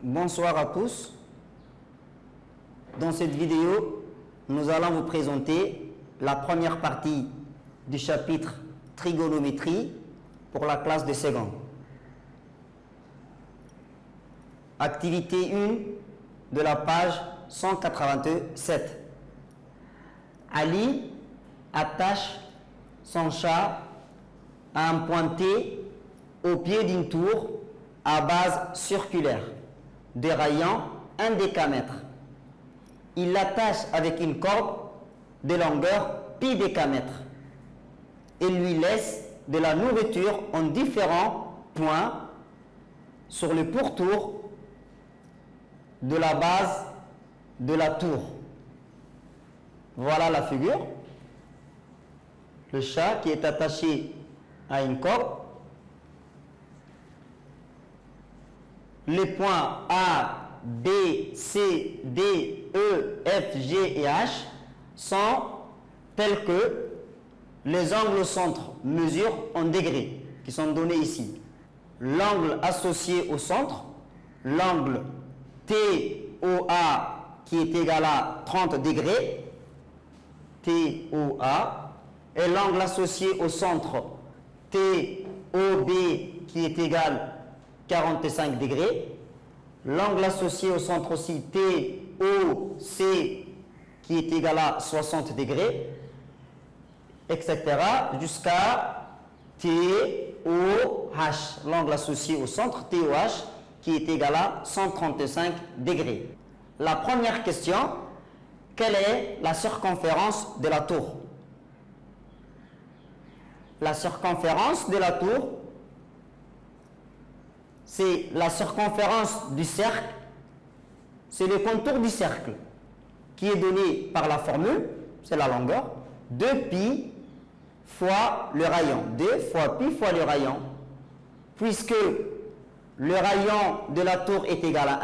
Bonsoir à tous. Dans cette vidéo, nous allons vous présenter la première partie du chapitre trigonométrie pour la classe de seconde. Activité 1 de la page 187. Ali attache son chat à un point T au pied d'une tour à base circulaire, déraillant 1 décamètre. Il l'attache avec une corde de longueur pi décamètre et lui laisse de la nourriture en différents points sur le pourtour de la base de la tour. Voilà la figure. Le chat qui est attaché à une corde. Les points A, B, C, D, E, F, G et H sont tels que les angles au centre mesurent en degrés, qui sont donnés ici. L'angle associé au centre, l'angle TOA qui est égal à 30 degrés, TOA, et l'angle associé au centre TOB qui est égal à 45 degrés, l'angle associé au centre aussi TOC qui est égal à 60 degrés, etc. jusqu'à TOH, l'angle associé au centre TOH qui est égal à 135 degrés. La première question, quelle est la circonférence de la tour? La circonférence de la tour, c'est la circonférence du cercle, c'est le contour du cercle qui est donné par la formule, c'est la longueur, 2pi fois le rayon, 2 fois pi fois le rayon, puisque le rayon de la tour est égal à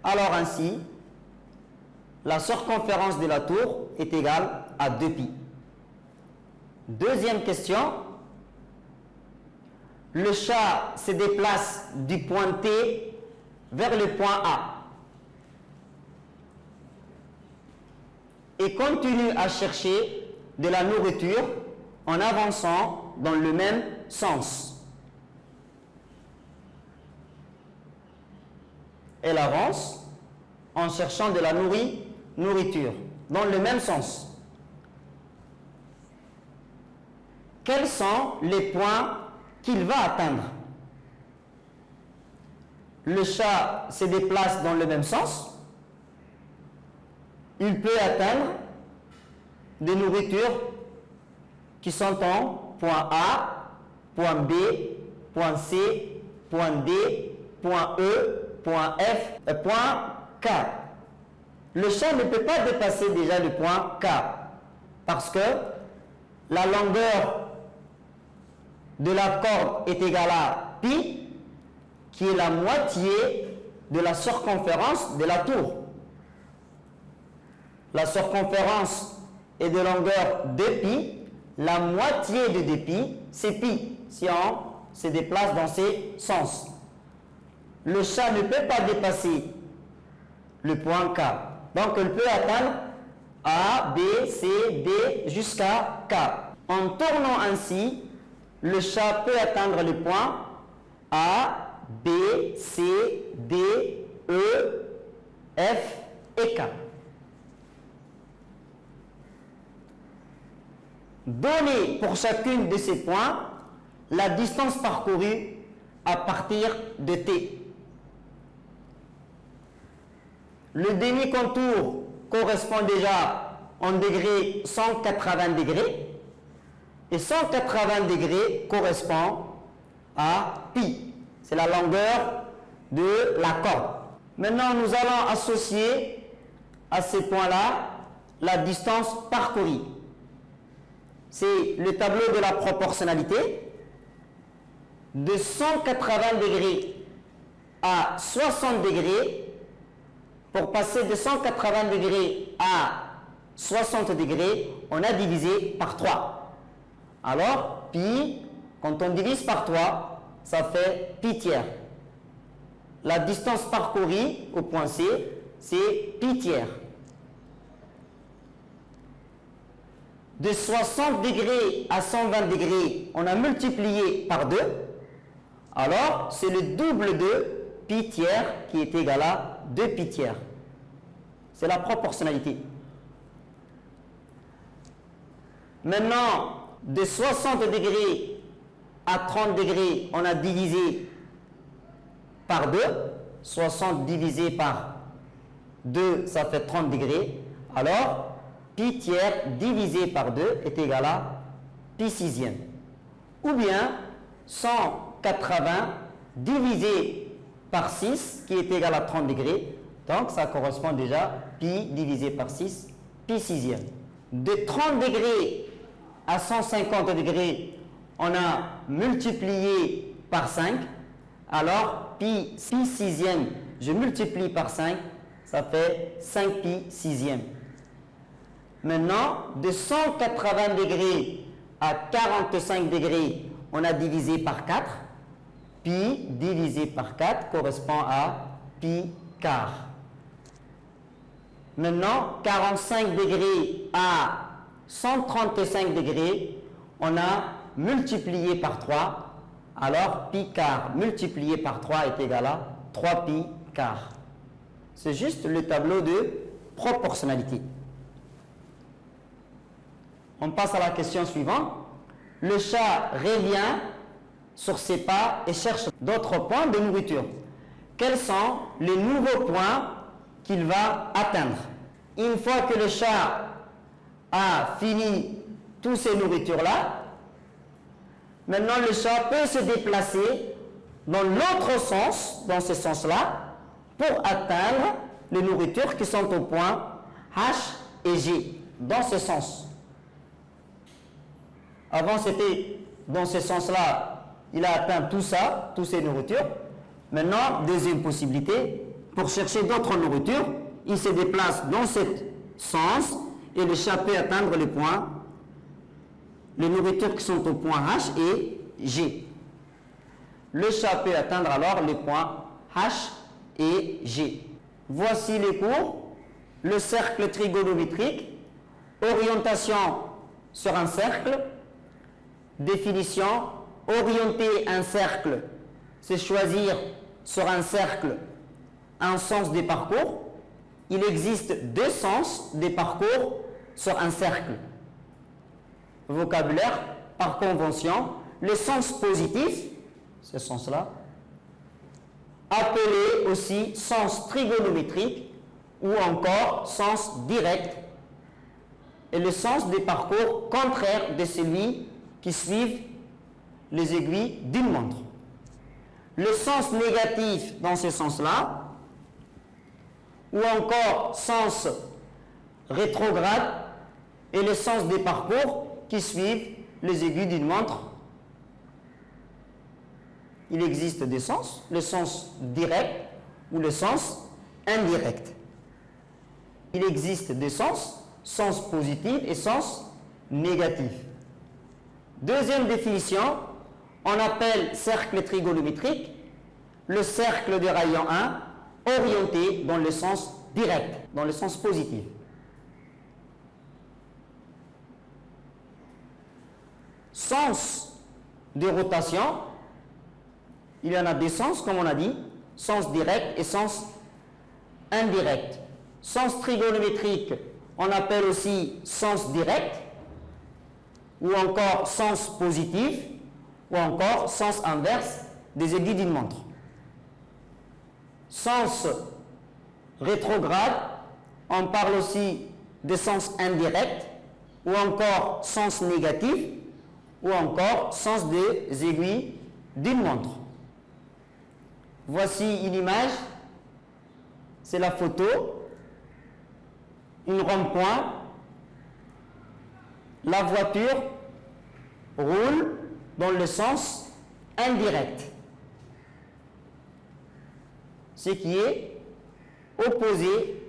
1, alors ainsi, la circonférence de la tour est égale à 2pi. Deuxième question. Le chat se déplace du point T vers le point A et continue à chercher de la nourriture en avançant dans le même sens. Elle avance en cherchant de la nourriture dans le même sens. Quels sont les points qu'il va atteindre? Le chat se déplace dans le même sens. Il peut atteindre des nourritures qui sont en point A, point B, point C, point D, point E, point F et point K. Le chat ne peut pas dépasser déjà le point K parce que la longueur de la corde est égale à pi, qui est la moitié de la circonférence de la tour. La circonférence est de longueur 2pi, la moitié de 2pi, c'est pi, si on se déplace dans ces sens. Le chat ne peut pas dépasser le point K. Donc, il peut atteindre A, B, C, D jusqu'à K. En tournant ainsi, le chat peut atteindre le point A, B, C, D, E, F et K. Donnez pour chacune de ces points la distance parcourue à partir de T. Le demi-contour correspond déjà en degrés 180 degrés. Et 180 degrés correspond à pi. C'est la longueur de la corde. Maintenant, nous allons associer à ces points-là la distance parcourue. C'est le tableau de la proportionnalité. De 180 degrés à 60 degrés, pour passer de 180 degrés à 60 degrés, on a divisé par 3. Alors, pi, quand on divise par 3, ça fait pi tiers. la distance parcourue au point C, c'est pi tiers. De 60 degrés à 120 degrés, on a multiplié par 2. Alors, c'est le double de pi tiers qui est égal à 2 pi tiers. C'est la proportionnalité. Maintenant, de 60 degrés à 30 degrés, on a divisé par 2. 60 divisé par 2, ça fait 30 degrés. Alors, pi tiers divisé par 2 est égal à pi sixième. Ou bien 180 divisé par 6 qui est égal à 30 degrés. Donc ça correspond déjà à pi divisé par 6, pi sixième. De 30 degrés à 150 degrés, on a multiplié par 5. Alors pi sixième, je multiplie par 5, ça fait 5 pi sixième. Maintenant, de 180 degrés à 45 degrés, on a divisé par 4. Pi divisé par 4 correspond à pi quart. Maintenant, 45 degrés à 135 degrés, on a multiplié par 3. Alors, pi quart multiplié par 3 est égal à 3 pi quart. C'est juste le tableau de proportionnalité. On passe à la question suivante. Le chat revient sur ses pas et cherche d'autres points de nourriture. Quels sont les nouveaux points qu'il va atteindre? Une fois que le chat a fini toutes ces nourritures-là, maintenant le chat peut se déplacer dans l'autre sens, dans ce sens-là, pour atteindre les nourritures qui sont au point H et G, dans ce sens. Avant, c'était dans ce sens-là, il a atteint tout ça, toutes ces nourritures. Maintenant, deuxième possibilité, pour chercher d'autres nourritures, il se déplace dans ce sens et le chat peut atteindre les points, les nourritures qui sont au point H et G. Le chat peut atteindre alors les points H et G. Voici les cours. Le cercle trigonométrique, orientation sur un cercle. Définition, orienter un cercle, c'est choisir sur un cercle un sens des parcours. Il existe deux sens des parcours sur un cercle. Vocabulaire, par convention, le sens positif, ce sens-là, appelé aussi sens trigonométrique ou encore sens direct, et le sens des parcours contraire de celui qui suivent les aiguilles d'une montre. Le sens négatif dans ce sens-là, ou encore sens rétrograde, et le sens des parcours qui suivent les aiguilles d'une montre. Il existe des sens, le sens direct ou le sens indirect. Il existe des sens, sens positif et sens négatif. Deuxième définition, on appelle cercle trigonométrique le cercle de rayon 1 orienté dans le sens direct, dans le sens positif. Sens de rotation, il y en a des sens, comme on a dit, sens direct et sens indirect. Sens trigonométrique, on appelle aussi sens direct, ou encore sens positif, ou encore sens inverse des aiguilles d'une montre. Sens rétrograde, on parle aussi de sens indirect, ou encore sens négatif, ou encore sens des aiguilles d'une montre. Voici une image, c'est la photo, une rond-point. La voiture roule dans le sens indirect, ce qui est opposé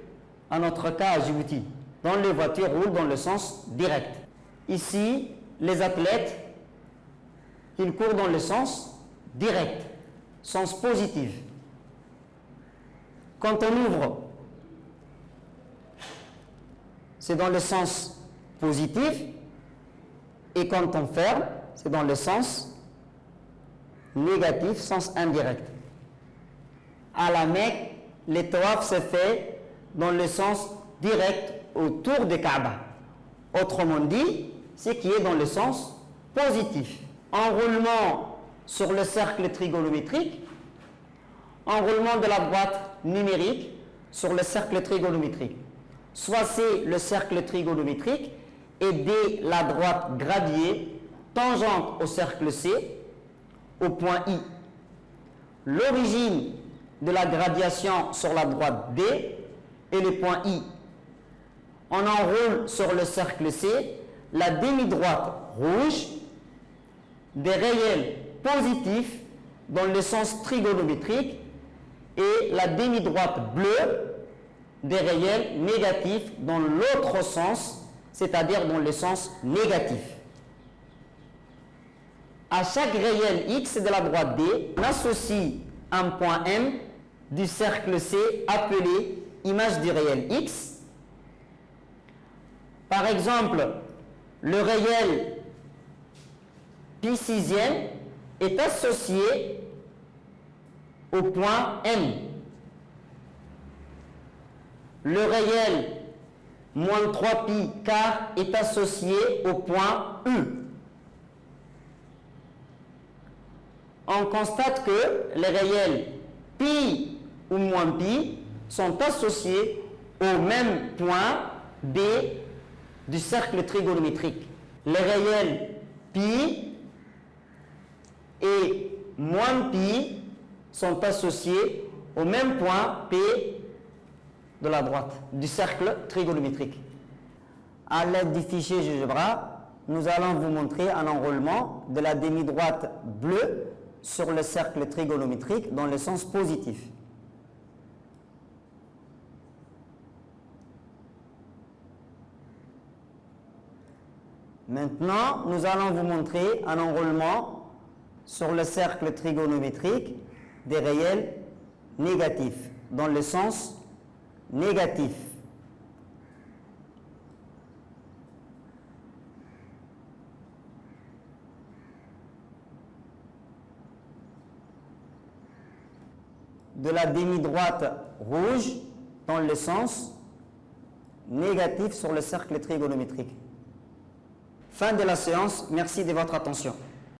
à notre cas à Djibouti. Dans les voitures roulent dans le sens direct. Ici, les athlètes, ils courent dans le sens direct, sens positif. Quand on ouvre, c'est dans le sens positif, et quand on ferme, c'est dans le sens négatif, sens indirect. À la Mecque, le tawaf se fait dans le sens direct autour de Kaaba. Autrement dit, c'est qui est dans le sens positif. Enroulement sur le cercle trigonométrique, enroulement de la boîte numérique sur le cercle trigonométrique. Soit c'est le cercle trigonométrique et dès la droite gradiée tangente au cercle C au point I. L'origine de la gradation sur la droite D est le point I. On enroule sur le cercle C la demi-droite rouge des réels positifs dans le sens trigonométrique et la demi-droite bleue des réels négatifs dans l'autre sens, c'est-à-dire dans le sens négatif. À chaque réel X de la droite D, on associe un point M du cercle C appelé image du réel X. Par exemple, le réel pi sixième est associé au point M. Le réel moins 3 pi quart est associé au point U. On constate que les réels pi ou moins pi sont associés au même point B du cercle trigonométrique. Les réels pi et moins pi sont associés au même point P de la droite du cercle trigonométrique. À l'aide du fichier GeoGebra, nous allons vous montrer un enroulement de la demi-droite bleue sur le cercle trigonométrique dans le sens positif. Maintenant, nous allons vous montrer un enroulement sur le cercle trigonométrique des réels négatifs, dans le sens négatif. De la demi-droite rouge dans le sens négatif sur le cercle trigonométrique. Fin de la séance, merci de votre attention.